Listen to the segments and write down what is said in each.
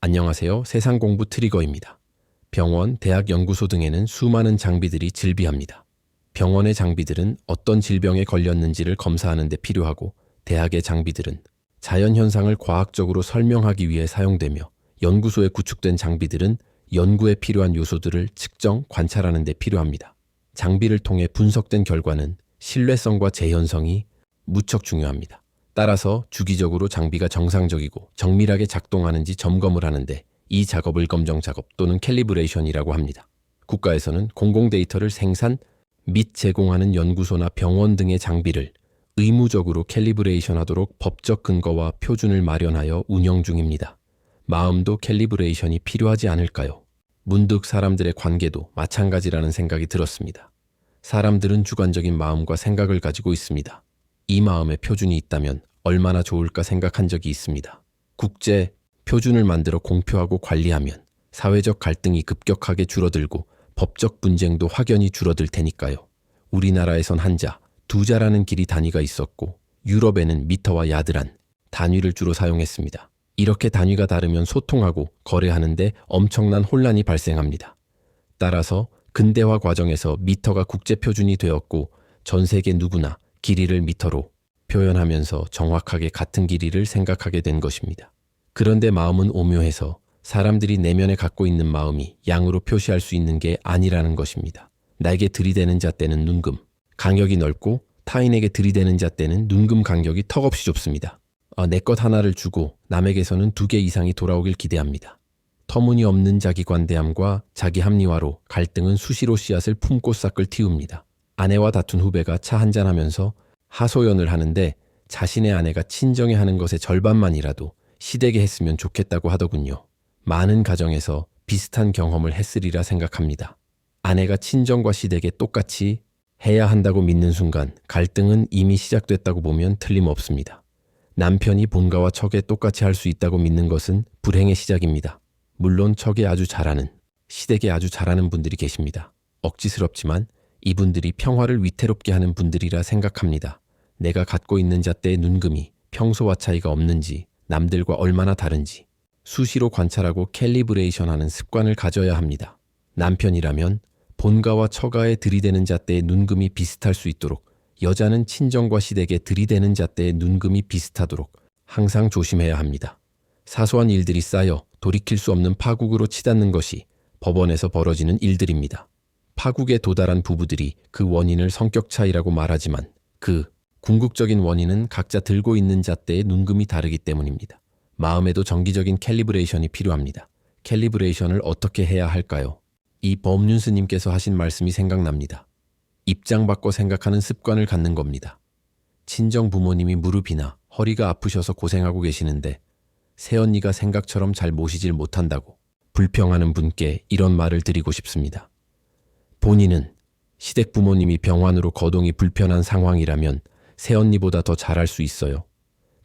안녕하세요. 세상 공부 트리거입니다. 병원, 대학 연구소 등에는 수많은 장비들이 질비합니다. 병원의 장비들은 어떤 질병에 걸렸는지를 검사하는 데 필요하고, 대학의 장비들은 자연현상을 과학적으로 설명하기 위해 사용되며, 연구소에 구축된 장비들은 연구에 필요한 요소들을 측정, 관찰하는 데 필요합니다. 장비를 통해 분석된 결과는 신뢰성과 재현성이 무척 중요합니다. 따라서 주기적으로 장비가 정상적이고 정밀하게 작동하는지 점검을 하는데 이 작업을 검정 작업 또는 캘리브레이션이라고 합니다. 국가에서는 공공 데이터를 생산 및 제공하는 연구소나 병원 등의 장비를 의무적으로 캘리브레이션 하도록 법적 근거와 표준을 마련하여 운영 중입니다. 마음도 캘리브레이션이 필요하지 않을까요? 문득 사람들의 관계도 마찬가지라는 생각이 들었습니다. 사람들은 주관적인 마음과 생각을 가지고 있습니다. 이 마음에 표준이 있다면 얼마나 좋을까 생각한 적이 있습니다. 국제 표준을 만들어 공표하고 관리하면 사회적 갈등이 급격하게 줄어들고 법적 분쟁도 확연히 줄어들 테니까요. 우리나라에선 한자, 두자라는 길이 단위가 있었고 유럽에는 미터와 야드란 단위를 주로 사용했습니다. 이렇게 단위가 다르면 소통하고 거래하는데 엄청난 혼란이 발생합니다. 따라서 근대화 과정에서 미터가 국제표준이 되었고 전 세계 누구나 길이를 미터로 표현하면서 정확하게 같은 길이를 생각하게 된 것입니다. 그런데 마음은 오묘해서 사람들이 내면에 갖고 있는 마음이 양으로 표시할 수 있는 게 아니라는 것입니다. 나에게 들이대는 자 때는 눈금, 간격이 넓고 타인에게 들이대는 자 때는 눈금 간격이 턱없이 좁습니다. 내 것 하나를 주고 남에게서는 2개 이상이 돌아오길 기대합니다. 터무니없는 자기관대함과 자기 합리화로 갈등은 수시로 씨앗을 품고 싹을 틔웁니다. 아내와 다툰 후배가 차 한잔하면서 하소연을 하는데 자신의 아내가 친정에 하는 것의 절반만이라도 시댁에 했으면 좋겠다고 하더군요. 많은 가정에서 비슷한 경험을 했으리라 생각합니다. 아내가 친정과 시댁에 똑같이 해야 한다고 믿는 순간 갈등은 이미 시작됐다고 보면 틀림없습니다. 남편이 본가와 척에 똑같이 할 수 있다고 믿는 것은 불행의 시작입니다. 물론 척에 아주 잘하는, 시댁에 아주 잘하는 분들이 계십니다. 억지스럽지만 이분들이 평화를 위태롭게 하는 분들이라 생각합니다. 내가 갖고 있는 잣대의 눈금이 평소와 차이가 없는지, 남들과 얼마나 다른지 수시로 관찰하고 캘리브레이션하는 습관을 가져야 합니다. 남편이라면 본가와 처가에 들이대는 잣대의 눈금이 비슷할 수 있도록, 여자는 친정과 시댁에 들이대는 잣대의 눈금이 비슷하도록 항상 조심해야 합니다. 사소한 일들이 쌓여 돌이킬 수 없는 파국으로 치닫는 것이 법원에서 벌어지는 일들입니다. 파국에 도달한 부부들이 그 원인을 성격 차이라고 말하지만 그 궁극적인 원인은 각자 들고 있는 잣대의 눈금이 다르기 때문입니다. 마음에도 정기적인 캘리브레이션이 필요합니다. 캘리브레이션을 어떻게 해야 할까요? 이 법륜 스님께서 하신 말씀이 생각납니다. 입장 바꿔 생각하는 습관을 갖는 겁니다. 친정 부모님이 무릎이나 허리가 아프셔서 고생하고 계시는데 새언니가 생각처럼 잘 모시질 못한다고 불평하는 분께 이런 말을 드리고 싶습니다. 본인은 시댁 부모님이 병환으로 거동이 불편한 상황이라면 새언니보다 더 잘할 수 있어요.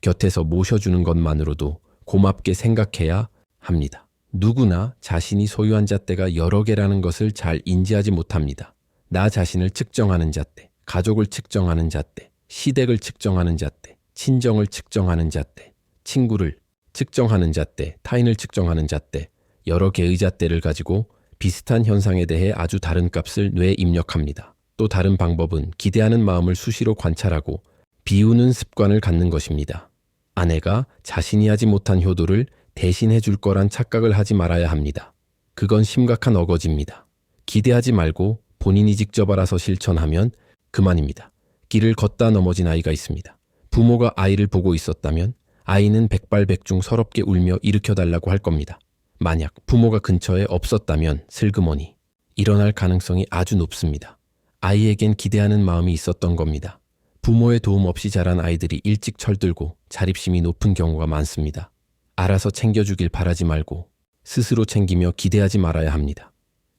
곁에서 모셔주는 것만으로도 고맙게 생각해야 합니다. 누구나 자신이 소유한 잣대가 여러 개라는 것을 잘 인지하지 못합니다. 나 자신을 측정하는 잣대, 가족을 측정하는 잣대, 시댁을 측정하는 잣대, 친정을 측정하는 잣대, 친구를 측정하는 잣대, 타인을 측정하는 잣대, 여러 개의 잣대를 가지고 비슷한 현상에 대해 아주 다른 값을 뇌에 입력합니다. 또 다른 방법은 기대하는 마음을 수시로 관찰하고 비우는 습관을 갖는 것입니다. 아내가 자신이 하지 못한 효도를 대신해 줄 거란 착각을 하지 말아야 합니다. 그건 심각한 어거지입니다. 기대하지 말고 본인이 직접 알아서 실천하면 그만입니다. 길을 걷다 넘어진 아이가 있습니다. 부모가 아이를 보고 있었다면 아이는 백발백중 서럽게 울며 일으켜달라고 할 겁니다. 만약 부모가 근처에 없었다면 슬그머니 일어날 가능성이 아주 높습니다. 아이에겐 기대하는 마음이 있었던 겁니다. 부모의 도움 없이 자란 아이들이 일찍 철들고 자립심이 높은 경우가 많습니다. 알아서 챙겨주길 바라지 말고 스스로 챙기며 기대하지 말아야 합니다.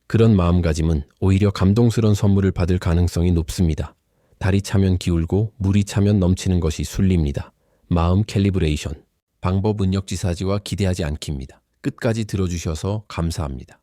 그런 마음가짐은 오히려 감동스러운 선물을 받을 가능성이 높습니다. 달이 차면 기울고 물이 차면 넘치는 것이 순리입니다. 마음 캘리브레이션. 방법 은역지사지와 기대하지 않기입니다. 끝까지 들어주셔서 감사합니다.